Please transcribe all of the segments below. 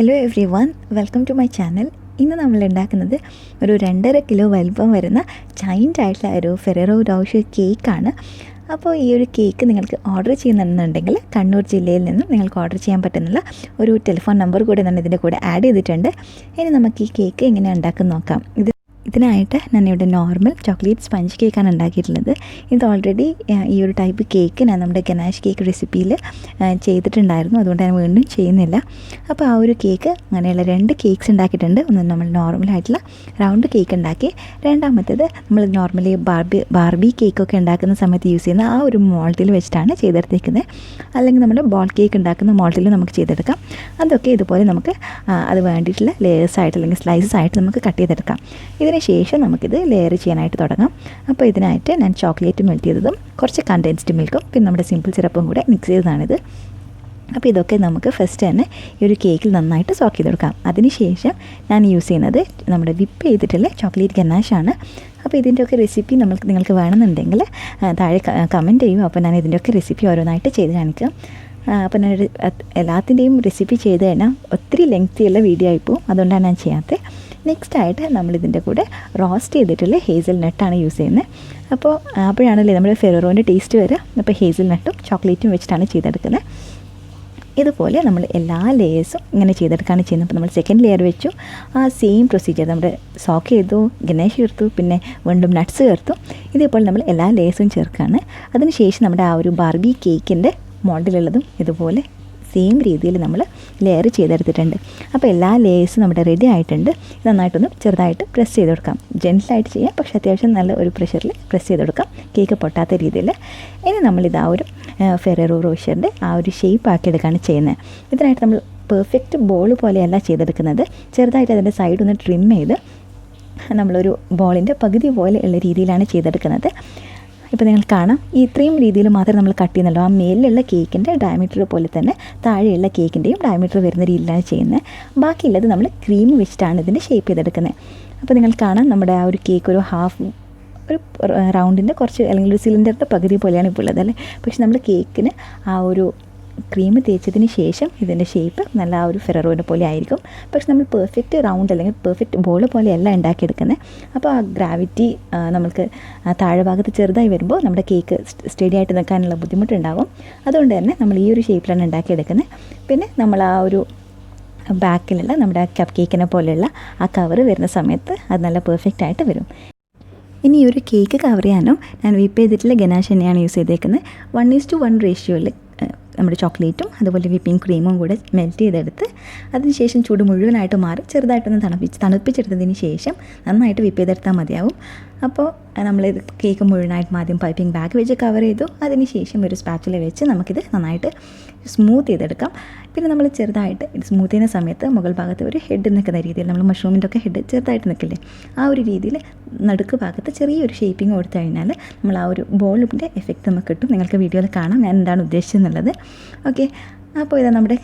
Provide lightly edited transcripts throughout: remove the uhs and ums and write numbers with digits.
Hello everyone, welcome to my channel. ഇന്ന് നമ്മൾ ഉണ്ടാക്കുന്നത് ഒരു 2.5 കിലോ വലിപ്പം വരുന്ന ജൈൻ്റ് ആയിട്ടുള്ള ഒരു ഫെറേറോ റോഷർ കേക്കാണ്. അപ്പോൾ ഈ ഒരു കേക്ക് നിങ്ങൾക്ക് ഓർഡർ ചെയ്യുന്നുണ്ടെങ്കിൽ കണ്ണൂർ ജില്ലയിൽ നിന്നും നിങ്ങൾക്ക് ഓർഡർ ചെയ്യാൻ പറ്റുന്ന ഒരു ടെലിഫോൺ നമ്പർ കൂടി ഞാൻ ഇതിൻ്റെ കൂടെ ആഡ് ചെയ്തിട്ടുണ്ട്. ഇനി നമുക്ക് ഈ കേക്ക് എങ്ങനെ ഉണ്ടാക്കാൻ നോക്കാം. ഇതിനായിട്ട് ഞാനിവിടെ നോർമൽ ചോക്ലേറ്റ് സ്പഞ്ച് കേക്കാണ് ഉണ്ടാക്കിയിട്ടുള്ളത്. ഇത് ഓൾറെഡി ഈ ഒരു ടൈപ്പ് കേക്ക് ഞാൻ നമ്മുടെ ഗനാഷ് കേക്ക് റെസിപ്പിയിൽ ചെയ്തിട്ടുണ്ടായിരുന്നു, അതുകൊണ്ട് ഞാൻ വീണ്ടും ചെയ്യുന്നില്ല. അപ്പോൾ ആ ഒരു കേക്ക് അങ്ങനെയുള്ള 2 കേക്ക്സ് ഉണ്ടാക്കിയിട്ടുണ്ട്. ഒന്ന് നമ്മൾ നോർമലായിട്ടുള്ള റൗണ്ട് കേക്ക് ഉണ്ടാക്കി, രണ്ടാമത്തേത് നമ്മൾ നോർമലി ബാർബി കേക്കൊക്കെ ഉണ്ടാക്കുന്ന സമയത്ത് യൂസ് ചെയ്യുന്ന ആ ഒരു മോൾഡിൽ വെച്ചിട്ടാണ് ചെയ്തെടുത്തേക്കുന്നത്. അല്ലെങ്കിൽ നമ്മൾ ബോൾ കേക്ക് ഉണ്ടാക്കുന്ന മോൾഡിൽ നമുക്ക് ചെയ്തെടുക്കാം. അതൊക്കെ ഇതുപോലെ നമുക്ക് അത് വേണ്ടിയിട്ടുള്ള ലെയേഴ്സായിട്ട് അല്ലെങ്കിൽ സ്ലൈസസ് ആയിട്ട് നമുക്ക് കട്ട് ചെയ്തെടുക്കാം. ഇതിന് ശേഷം നമുക്കിത് ലെയർ ചെയ്യാനായിട്ട് തുടങ്ങാം. അപ്പോൾ ഇതിനായിട്ട് ഞാൻ ചോക്ലേറ്റ് മെൽറ്റ് ചെയ്തതും കുറച്ച് കണ്ടൻസ്ഡ് മിൽക്കും പിന്നെ നമ്മുടെ സിമ്പിൾ സിറപ്പും കൂടെ മിക്സ് ചെയ്തതാണിത്. അപ്പോൾ ഇതൊക്കെ നമുക്ക് ഫസ്റ്റ് തന്നെ ഈ ഒരു കേക്കിൽ നന്നായിട്ട് സോക്ക് ചെയ്തെടുക്കാം. അതിനുശേഷം ഞാൻ യൂസ് ചെയ്യുന്നത് നമ്മുടെ വിപ്പ് ചെയ്തിട്ടുള്ള ചോക്ലേറ്റ് ഗനാഷാണ്. അപ്പോൾ ഇതിൻ്റെയൊക്കെ റെസിപ്പി നിങ്ങൾക്ക് വേണമെന്നുണ്ടെങ്കിൽ താഴെ കമൻറ്റ് ചെയ്യും. അപ്പോൾ ഞാൻ ഇതിൻ്റെയൊക്കെ റെസിപ്പി ഓരോന്നായിട്ട് ചെയ്ത് കാണിക്കാം. അപ്പോൾ ഞാൻ എല്ലാത്തിൻ്റെയും റെസിപ്പി ചെയ്ത് കഴിഞ്ഞാൽ ഒത്തിരി ലെങ്തിയുള്ള വീഡിയോ ആയിപ്പോവും, അതുകൊണ്ടാണ് ഞാൻ ചെയ്യാത്തത്. നെക്സ്റ്റായിട്ട് നമ്മളിതിൻ്റെ കൂടെ റോസ്റ്റ് ചെയ്തിട്ടുള്ള ഹേസൽ നട്ടാണ് യൂസ് ചെയ്യുന്നത്. അപ്പോഴാണല്ലേ നമ്മുടെ ഫെറോറോൻ്റെ ടേസ്റ്റ് വരിക. അപ്പോൾ ഹേസൽ നട്ടും ചോക്ലേറ്റും വെച്ചിട്ടാണ് ചെയ്തെടുക്കുന്നത്. ഇതുപോലെ നമ്മൾ എല്ലാ ലെയേഴ്സും ഇങ്ങനെ ചെയ്തെടുക്കുകയാണ് ചെയ്യുന്നത്. അപ്പോൾ നമ്മൾ സെക്കൻഡ് ലെയർ വെച്ചു, ആ സെയിം പ്രൊസീജിയർ നമ്മുടെ സോക്ക് ചെയ്തു, ഗണേഷ് ചേർത്തു, പിന്നെ വീണ്ടും നട്ട്സ് ചേർത്തു. ഇതേപോലെ നമ്മൾ എല്ലാ ലെയേഴ്സും ചേർക്കുകയാണ്. അതിനുശേഷം നമ്മുടെ ആ ഒരു ബാർബി കേക്കിൻ്റെ മോഡലുള്ളതും ഇതുപോലെ സെയിം രീതിയിൽ നമ്മൾ ലെയർ ചെയ്തെടുത്തിട്ടുണ്ട്. അപ്പോൾ എല്ലാ ലെയേഴ്സും നമ്മുടെ റെഡി ആയിട്ടുണ്ട്. നന്നായിട്ടൊന്ന് ചെറുതായിട്ട് പ്രസ് ചെയ്ത് കൊടുക്കാം. ജെൻറ്റിലായിട്ട് ചെയ്യാം, പക്ഷേ അത്യാവശ്യം നല്ല ഒരു പ്രഷറിൽ പ്രസ് ചെയ്ത് കൊടുക്കാം, കേക്ക് പൊട്ടാത്ത രീതിയിൽ. ഇനി നമ്മളിത് ആ ഒരു ഫെറേറോ റോഷറിൻ്റെ ആ ഒരു ഷേപ്പ് ആക്കിയെടുക്കുകയാണ് ചെയ്യുന്നത്. ഇതിനായിട്ട് നമ്മൾ പെർഫെക്റ്റ് ബോൾ പോലെയല്ല ചെയ്തെടുക്കുന്നത്. ചെറുതായിട്ട് അതിൻ്റെ സൈഡ് ഒന്ന് ട്രിം ചെയ്ത് നമ്മളൊരു ബോളിൻ്റെ പകുതി പോലെ ഉള്ള രീതിയിലാണ് ചെയ്തെടുക്കുന്നത്. ഇപ്പോൾ നിങ്ങൾ കാണാം, ഈ ഇത്രയും രീതിയിൽ മാത്രമേ നമ്മൾ കട്ട് ചെയ്യുന്നുള്ളൂ. ആ മേലിലുള്ള കേക്കിൻ്റെ ഡയമീറ്റർ പോലെ തന്നെ താഴെയുള്ള കേക്കിൻ്റെയും ഡയമീറ്റർ വരുന്ന രീതിയിലാണ് ചെയ്യുന്നത്. ബാക്കിയുള്ളത് നമ്മൾ ക്രീം വെച്ചിട്ടാണ് ഇതിൻ്റെ ഷേപ്പ് ചെയ്തെടുക്കുന്നത്. അപ്പോൾ നിങ്ങൾ കാണാം, നമ്മുടെ ആ ഒരു കേക്ക് ഒരു റൗണ്ടിൻ്റെ കുറച്ച് അല്ലെങ്കിൽ ഒരു സിലിണ്ടറിൻ്റെ പകുതി പോലെയാണ് ഇപ്പോൾ ഉള്ളത് അല്ലേ. പക്ഷെ നമ്മൾ കേക്കിന് ആ ഒരു ക്രീം തേച്ചതിന് ശേഷം ഇതിൻ്റെ ഷേപ്പ് നല്ല ആ ഒരു ഫെററോനെ പോലെ ആയിരിക്കും. പക്ഷെ നമ്മൾ പെർഫെക്റ്റ് റൗണ്ട് അല്ലെങ്കിൽ പെർഫെക്റ്റ് ബോൾ പോലെയല്ല ഉണ്ടാക്കിയെടുക്കുന്നത്. അപ്പോൾ ആ ഗ്രാവിറ്റി നമുക്ക് താഴെ ഭാഗത്ത് ചെറുതായി വരുമ്പോൾ നമ്മുടെ കേക്ക് സ്റ്റഡി ആയിട്ട് നിൽക്കാനുള്ള ബുദ്ധിമുട്ടുണ്ടാകും. അതുകൊണ്ട് തന്നെ നമ്മൾ ഈ ഒരു ഷേപ്പിലാണ് ഉണ്ടാക്കിയെടുക്കുന്നത്. പിന്നെ നമ്മൾ ആ ഒരു ബാക്കിലുള്ള നമ്മുടെ കപ്പ് കേക്കിനെ പോലെയുള്ള ആ കവർ വരുന്ന സമയത്ത് അത് നല്ല പെർഫെക്റ്റ് ആയിട്ട് വരും. ഇനി ഈ ഒരു കേക്ക് കവർ ചെയ്യാനും ഞാൻ വിപ്പ് ചെയ്തിട്ടുള്ള ഗനാഷ് തന്നെയാണ് യൂസ് ചെയ്തേക്കുന്നത്. 1:1 റേഷ്യോയിൽ നമ്മുടെ ചോക്ലേറ്റും അതുപോലെ വിപ്പിംഗ് ക്രീമും കൂടെ മെൽറ്റ് ചെയ്തെടുത്ത് അതിനുശേഷം ചൂട് മുഴുവനായിട്ട് മാറി ചെറുതായിട്ടൊന്ന് തണുപ്പിച്ചെടുത്തതിന് ശേഷം നന്നായിട്ട് വിപ്പ് ചെയ്തെടുത്താൽ മതിയാവും. അപ്പോൾ നമ്മൾ കേക്ക് മുഴുവനായിട്ട് ആദ്യം പൈപ്പിംഗ് ബാഗ് വെച്ച് കവർ ചെയ്തു. അതിനുശേഷം ഒരു സ്പാച്ചുല വെച്ച് നമുക്കിത് നന്നായിട്ട് സ്മൂത്ത് ചെയ്തെടുക്കാം. പിന്നെ നമ്മൾ ചെറുതായിട്ട് ഇത് സ്മൂത്ത് ചെയ്യുന്ന സമയത്ത് മുകൾ ഭാഗത്ത് ഒരു ഹെഡ് നിൽക്കുന്ന രീതിയിൽ നമ്മൾ മഷ്റൂമിൻ്റെ ഒക്കെ ഹെഡ് ചെറുതായിട്ട് നിൽക്കില്ലേ, ആ ഒരു രീതിയിൽ നടുക്ക് ഭാഗത്ത് ചെറിയൊരു ഷേപ്പിംഗ് കൊടുത്തു കഴിഞ്ഞാൽ നമ്മൾ ആ ഒരു ബോളിൻ്റെ എഫക്റ്റ് നമുക്ക് കിട്ടും. നിങ്ങൾക്ക് വീഡിയോയിൽ കാണാം ഞാൻ എന്താണ് ഉദ്ദേശിച്ചതെന്നുള്ളത്. ഓക്കെ, അപ്പോൾ ഇത് നമ്മുടെ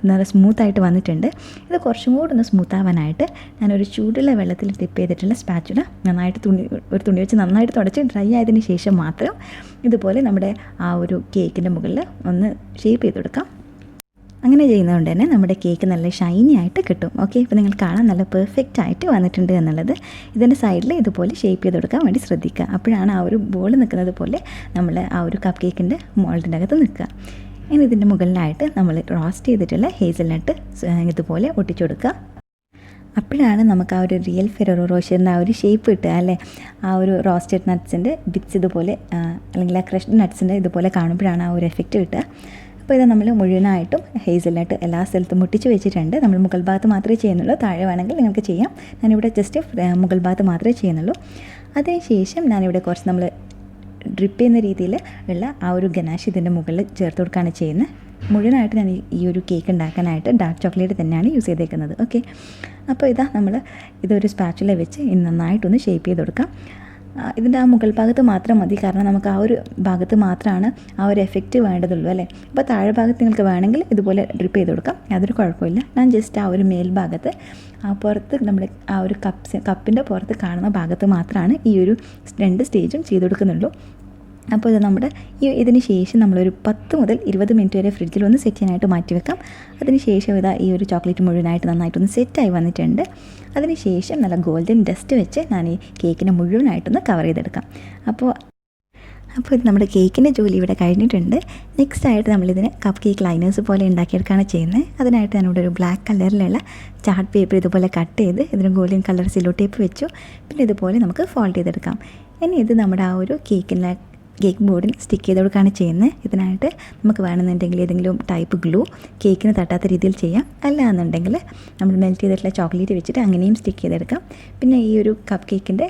നല്ല സ്മൂത്തായിട്ട് വന്നിട്ടുണ്ട്. ഇത് കുറച്ചും കൂടി ഒന്ന് സ്മൂത്ത് ആവാനായിട്ട് ഞാനൊരു ചൂടുള്ള വെള്ളത്തിൽ ടിപ്പ് ചെയ്തിട്ടുള്ള സ്പാച്ചുല നന്നായിട്ട് ഒരു തുണി വെച്ച് നന്നായിട്ട് തുടച്ച് ഡ്രൈ ആയതിന് ശേഷം മാത്രം ഇതുപോലെ നമ്മുടെ ആ ഒരു കേക്കിൻ്റെ മുകളിൽ ഒന്ന് ഷേപ്പ് ചെയ്ത് കൊടുക്കാം. അങ്ങനെ ചെയ്യുന്നതുകൊണ്ട് തന്നെ നമ്മുടെ കേക്ക് നല്ല ഷൈനി ആയിട്ട് കിട്ടും. ഓക്കെ, ഇപ്പോൾ നിങ്ങൾ കാണാൻ നല്ല പെർഫെക്റ്റ് ആയിട്ട് വന്നിട്ടുണ്ട് എന്നുള്ളത്. ഇതിൻ്റെ സൈഡിൽ ഇതുപോലെ ഷേപ്പ് ചെയ്ത് കൊടുക്കാൻ വേണ്ടി ശ്രദ്ധിക്കുക. അപ്പോഴാണ് ആ ഒരു ബോൾ നിൽക്കുന്നത് പോലെ നമ്മൾ ആ ഒരു കപ്പ് കേക്കിൻ്റെ മോൾഡിൻ്റെ അകത്ത് നിൽക്കുക. ഇനി ഇതിൻ്റെ മുകളിലായിട്ട് നമ്മൾ റോസ്റ്റ് ചെയ്തിട്ടുള്ള ഹേസൽ നട്ട് ഇതുപോലെ ഒട്ടിച്ചു കൊടുക്കുക. അപ്പോഴാണ് നമുക്ക് ആ ഒരു റിയൽ ഫെറേറോ റോഷറിൻ്റെ ആ ഒരു ഷേപ്പ് കിട്ടുക അല്ലേ. ആ ഒരു റോസ്റ്റഡ് നട്ട്സിൻ്റെ ബിറ്റ്സ് ഇതുപോലെ അല്ലെങ്കിൽ ആ ക്രഷ്ഡ് നട്ട്സിൻ്റെ ഇതുപോലെ കാണുമ്പോഴാണ് ആ ഒരു എഫക്റ്റ് കിട്ടുക. അപ്പോൾ ഇത് നമ്മൾ മുഴുവനായിട്ടും ഹേസൽ നട്ട് എല്ലാ സ്ഥലത്തും മുട്ടിച്ച് വെച്ചിട്ടുണ്ട്. നമ്മൾ മുകൾ ഭാഗത്ത് മാത്രമേ ചെയ്യുന്നുള്ളൂ, താഴെ വേണമെങ്കിൽ നിങ്ങൾക്ക് ചെയ്യാം. ഞാനിവിടെ ജസ്റ്റ് മുകൾ ഭാഗത്ത് മാത്രമേ ചെയ്യുന്നുള്ളൂ. അതിനുശേഷം ഞാനിവിടെ കുറച്ച് നമ്മൾ ഡ്രിപ്പ് ചെയ്യുന്ന രീതിയിൽ ഉള്ള ആ ഒരു ഗനാഷ് ഇതിൻ്റെ മുകളിൽ ചേർത്ത് കൊടുക്കുകയാണ് ചെയ്യുന്നത്. മുഴുവനായിട്ട് ഞാൻ ഈ ഒരു കേക്ക് ഉണ്ടാക്കാനായിട്ട് ഡാർക്ക് ചോക്ലേറ്റ് തന്നെയാണ് യൂസ് ചെയ്തേക്കുന്നത്. ഓക്കെ, അപ്പോൾ നമ്മൾ ഇതൊരു സ്പാച്ചുല വെച്ച് നന്നായിട്ടൊന്ന് ഷേപ്പ് ചെയ്ത് കൊടുക്കാം. ഇതിൻ്റെ ആ മുകൾ ഭാഗത്ത് മാത്രം മതി, കാരണം നമുക്ക് ആ ഒരു ഭാഗത്ത് മാത്രമാണ് ആ ഒരു എഫക്റ്റ് വേണ്ടതുള്ളൂ അല്ലേ. അപ്പോൾ താഴെ ഭാഗത്ത് നിങ്ങൾക്ക് വേണമെങ്കിൽ ഇതുപോലെ ഡ്രിപ്പ് ചെയ്ത് കൊടുക്കാം, യാതൊരു കുഴപ്പമില്ല. ഞാൻ ജസ്റ്റ് ആ ഒരു മേൽഭാഗത്ത് ആ പുറത്ത് നമ്മൾ ആ ഒരു കപ്പിൻ്റെ പുറത്ത് കാണുന്ന ഭാഗത്ത് മാത്രമാണ് ഈ ഒരു 2 സ്റ്റേജും ചെയ്ത് കൊടുക്കുന്നുള്ളൂ. അപ്പോൾ ഇത് നമ്മുടെ ഇതിന് ശേഷം നമ്മളൊരു 10 മുതൽ 20 മിനിറ്റ് വരെ ഫ്രിഡ്ജിൽ ഒന്ന് സെറ്റ് ചെയ്യാനായിട്ട് മാറ്റി വെക്കാം. അതിന് ശേഷം ഇതാ ഈ ഒരു ചോക്ലേറ്റ് മുഴുവനായിട്ട് നന്നായിട്ടൊന്ന് സെറ്റായി വന്നിട്ടുണ്ട്. അതിന് ശേഷം നല്ല ഗോൾഡൻ ഡസ്റ്റ് വെച്ച് ഞാൻ ഈ കേക്കിനെ മുഴുവനായിട്ടൊന്ന് കവർ ചെയ്തെടുക്കാം. അപ്പോൾ ഇത് നമ്മുടെ കേക്കിൻ്റെ ജോലി ഇവിടെ കഴിഞ്ഞിട്ടുണ്ട്. നെക്സ്റ്റ് ആയിട്ട് നമ്മളിതിനെ കപ്പ് കേക്ക് ലൈനേഴ്സ് പോലെ ഉണ്ടാക്കിയെടുക്കുകയാണ് ചെയ്യുന്നത്. അതിനായിട്ട് ഞാനിവിടെ ഒരു ബ്ലാക്ക് കളറിലുള്ള ചാർട്ട് പേപ്പർ ഇതുപോലെ കട്ട് ചെയ്ത് ഇതിന് ഗോൾഡൻ കളർ സിലോ ടേപ്പ് വെച്ചു. പിന്നെ ഇതുപോലെ നമുക്ക് ഫോൾഡ് ചെയ്തെടുക്കാം. ഇനി ഇത് നമ്മുടെ ആ ഒരു കേക്ക് ബോർഡിൽ സ്റ്റിക്ക് ചെയ്ത് കൊടുക്കുകയാണ് ചെയ്യുന്നത്. ഇതിനായിട്ട് നമുക്ക് വേണമെന്നുണ്ടെങ്കിൽ ഏതെങ്കിലും ടൈപ്പ് ഗ്ലൂ കേക്കിന് തട്ടാത്ത രീതിയിൽ ചെയ്യാം. അല്ല എന്നുണ്ടെങ്കിൽ നമ്മൾ മെൽറ്റ് ചെയ്തിട്ടുള്ള ചോക്ലേറ്റ് വെച്ചിട്ട് അങ്ങനെയും സ്റ്റിക്ക് ചെയ്തെടുക്കാം. പിന്നെ ഈ ഒരു കപ്പ് കേക്കിൻ്റെ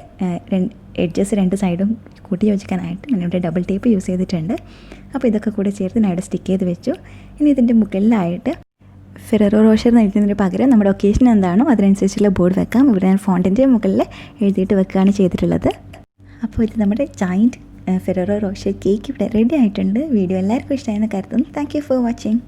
എഡ്ജസ് 2 സൈഡും കൂട്ടി യോജിക്കാനായിട്ട് ഞാനിവിടെ ഡബിൾ ടേപ്പ് യൂസ് ചെയ്തിട്ടുണ്ട്. അപ്പോൾ ഇതൊക്കെ കൂടെ ചേർത്ത് ഞാൻ ഇവിടെ സ്റ്റിക്ക് ചെയ്ത് വെച്ചു. ഇനി ഇതിൻ്റെ മുകളിലായിട്ട് ഫെററോ റോഷർ എന്ന് എഴുതുന്നതിന് പകരം നമ്മുടെ ഒക്കേഷൻ എന്താണോ അതിനനുസരിച്ചുള്ള ബോർഡ് വെക്കാം. ഇവിടെ ഞാൻ ഫോണ്ടിൻ്റെ മുകളിൽ എഴുതിയിട്ട് വെക്കുകയാണ് ചെയ്തിട്ടുള്ളത്. അപ്പോൾ ഇത് നമ്മുടെ ജയൻറ്റ് ഫെററോ റോഷർ കേക്ക് ഇവിടെ റെഡി ആയിട്ടുണ്ട്. വീഡിയോ എല്ലാവർക്കും ഇഷ്ടമായെന്ന് കരുതുന്നു. Thank you for watching.